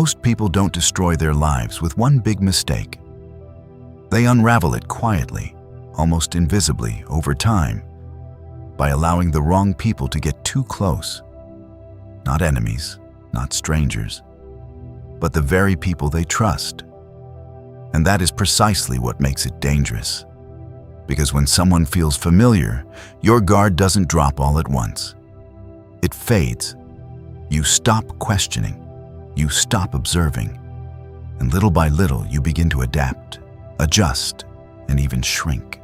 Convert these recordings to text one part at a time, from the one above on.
Most people don't destroy their lives with one big mistake. They unravel it quietly, almost invisibly, over time, by allowing the wrong people to get too close. Not enemies, not strangers, but the very people they trust. And that is precisely what makes it dangerous. Because when someone feels familiar, your guard doesn't drop all at once. It fades. You stop questioning. You stop observing. And little by little, you begin to adapt, adjust, and even shrink.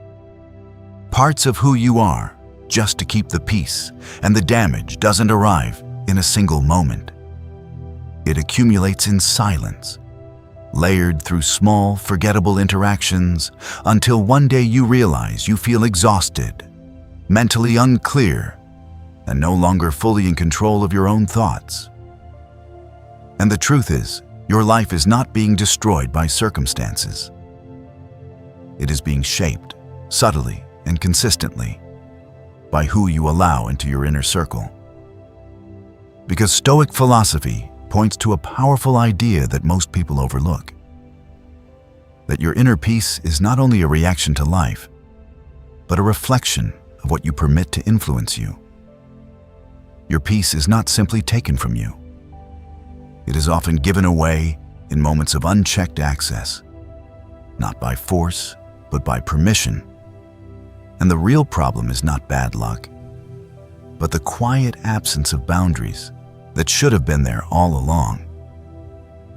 Parts of who you are, just to keep the peace, and the damage doesn't arrive in a single moment. It accumulates in silence, layered through small, forgettable interactions, until one day you realize you feel exhausted, mentally unclear, and no longer fully in control of your own thoughts. And the truth is, your life is not being destroyed by circumstances. It is being shaped, subtly and consistently, by who you allow into your inner circle. Because Stoic philosophy points to a powerful idea that most people overlook. That your inner peace is not only a reaction to life, but a reflection of what you permit to influence you. Your peace is not simply taken from you. It is often given away in moments of unchecked access, not by force, but by permission. And the real problem is not bad luck, but the quiet absence of boundaries that should have been there all along.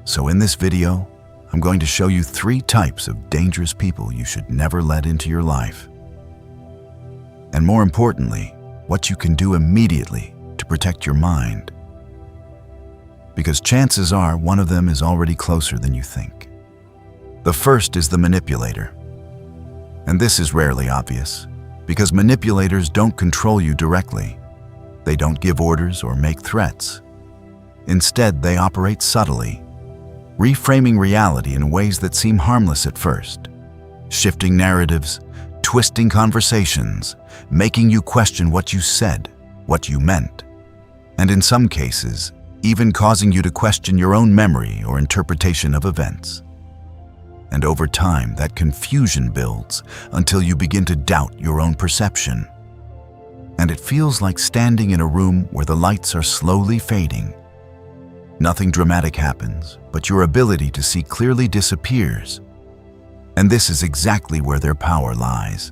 So in this video, I'm going to show you 3 types of dangerous people you should never let into your life. And more importantly, what you can do immediately to protect your mind. Because chances are one of them is already closer than you think. The first is the manipulator. And this is rarely obvious, because manipulators don't control you directly. They don't give orders or make threats. Instead, they operate subtly, reframing reality in ways that seem harmless at first, shifting narratives, twisting conversations, making you question what you said, what you meant, and in some cases, even causing you to question your own memory or interpretation of events. And over time, that confusion builds until you begin to doubt your own perception. And it feels like standing in a room where the lights are slowly fading. Nothing dramatic happens, but your ability to see clearly disappears. And this is exactly where their power lies.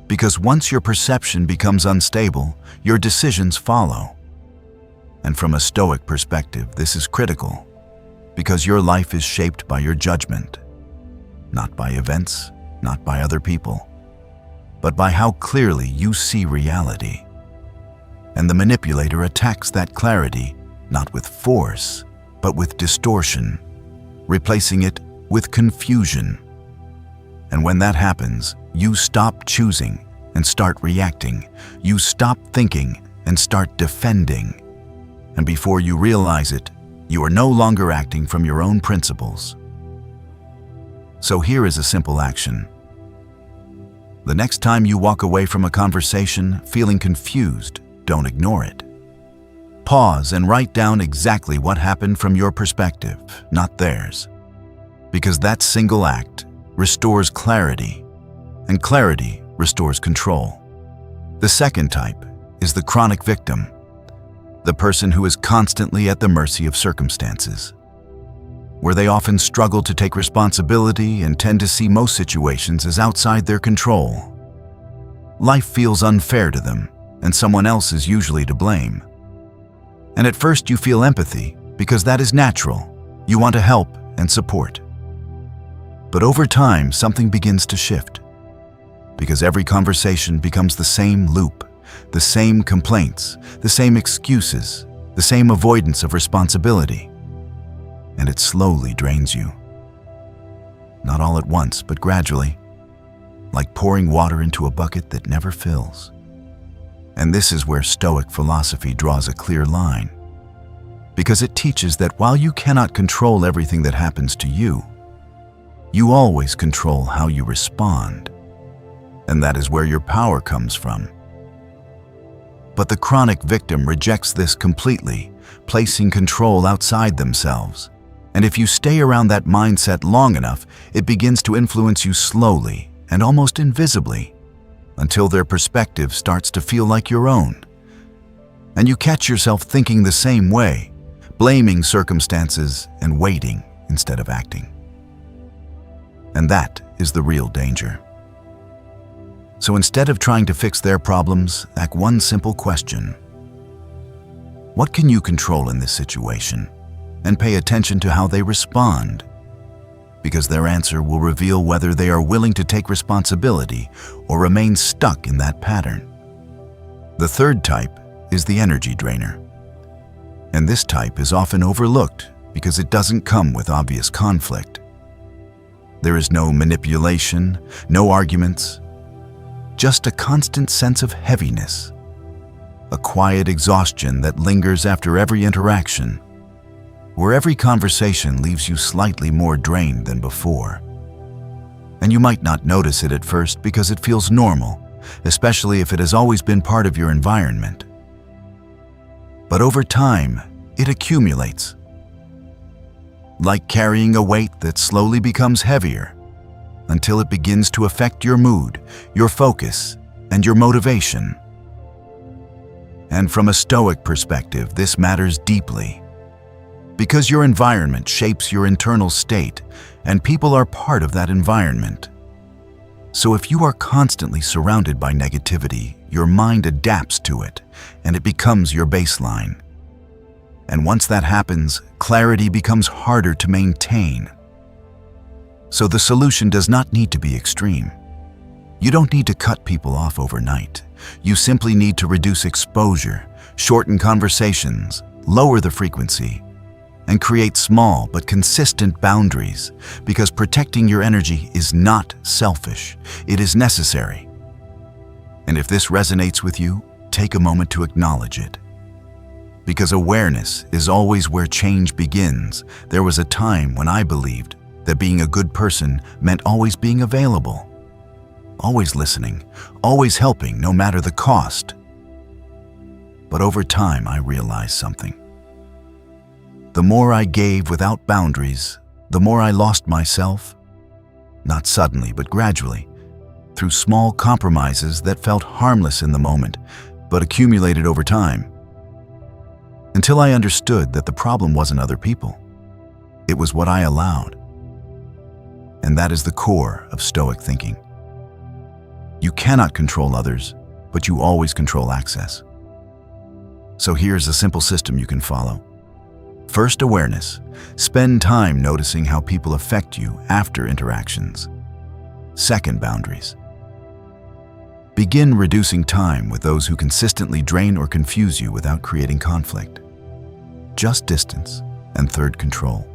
Because once your perception becomes unstable, your decisions follow. And from a Stoic perspective, this is critical, because your life is shaped by your judgment, not by events, not by other people, but by how clearly you see reality. And the manipulator attacks that clarity, not with force, but with distortion, replacing it with confusion. And when that happens, you stop choosing and start reacting. You stop thinking and start defending. And before you realize it, you are no longer acting from your own principles. So here is a simple action. The next time you walk away from a conversation feeling confused, don't ignore it. Pause and write down exactly what happened from your perspective, not theirs. Because that single act restores clarity, and clarity restores control. The second type is the chronic victim. The person who is constantly at the mercy of circumstances, where they often struggle to take responsibility and tend to see most situations as outside their control. Life feels unfair to them, and someone else is usually to blame. And at first you feel empathy, because that is natural. You want to help and support. But over time, something begins to shift, because every conversation becomes the same loop. The same complaints, the same excuses, the same avoidance of responsibility. And it slowly drains you. Not all at once, but gradually, like pouring water into a bucket that never fills. And this is where Stoic philosophy draws a clear line. Because it teaches that while you cannot control everything that happens to you, you always control how you respond. And that is where your power comes from. But the chronic victim rejects this completely, placing control outside themselves. And if you stay around that mindset long enough, it begins to influence you slowly and almost invisibly until their perspective starts to feel like your own. And you catch yourself thinking the same way, blaming circumstances and waiting instead of acting. And that is the real danger. So instead of trying to fix their problems, ask one simple question. What can you control in this situation? And pay attention to how they respond, because their answer will reveal whether they are willing to take responsibility or remain stuck in that pattern. The third type is the energy drainer. And this type is often overlooked because it doesn't come with obvious conflict. There is no manipulation, no arguments, just a constant sense of heaviness, a quiet exhaustion that lingers after every interaction, where every conversation leaves you slightly more drained than before. And you might not notice it at first because it feels normal, especially if it has always been part of your environment. But over time, it accumulates, like carrying a weight that slowly becomes heavier until it begins to affect your mood, your focus, and your motivation. And from a Stoic perspective, this matters deeply, because your environment shapes your internal state, and people are part of that environment. So if you are constantly surrounded by negativity, your mind adapts to it, and it becomes your baseline. And once that happens, clarity becomes harder to maintain. So the solution does not need to be extreme. You don't need to cut people off overnight. You simply need to reduce exposure, shorten conversations, lower the frequency, and create small but consistent boundaries, because protecting your energy is not selfish, it is necessary. And if this resonates with you, take a moment to acknowledge it. Because awareness is always where change begins. There was a time when I believed that being a good person meant always being available, always listening, always helping, no matter the cost. But over time, I realized something. The more I gave without boundaries, the more I lost myself, not suddenly, but gradually, through small compromises that felt harmless in the moment, but accumulated over time, until I understood that the problem wasn't other people. It was what I allowed. And that is the core of Stoic thinking. You cannot control others, but you always control access. So here's a simple system you can follow. First, awareness. Spend time noticing how people affect you after interactions. Second, boundaries. Begin reducing time with those who consistently drain or confuse you without creating conflict. Just distance. And third, control.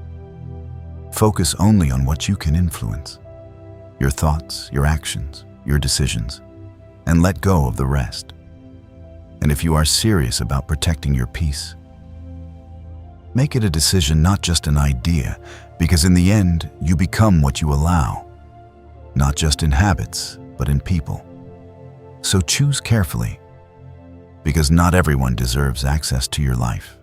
Focus only on what you can influence. Your thoughts, your actions, your decisions, and let go of the rest. And if you are serious about protecting your peace, make it a decision, not just an idea, because in the end, you become what you allow, not just in habits, but in people. So choose carefully, because not everyone deserves access to your life.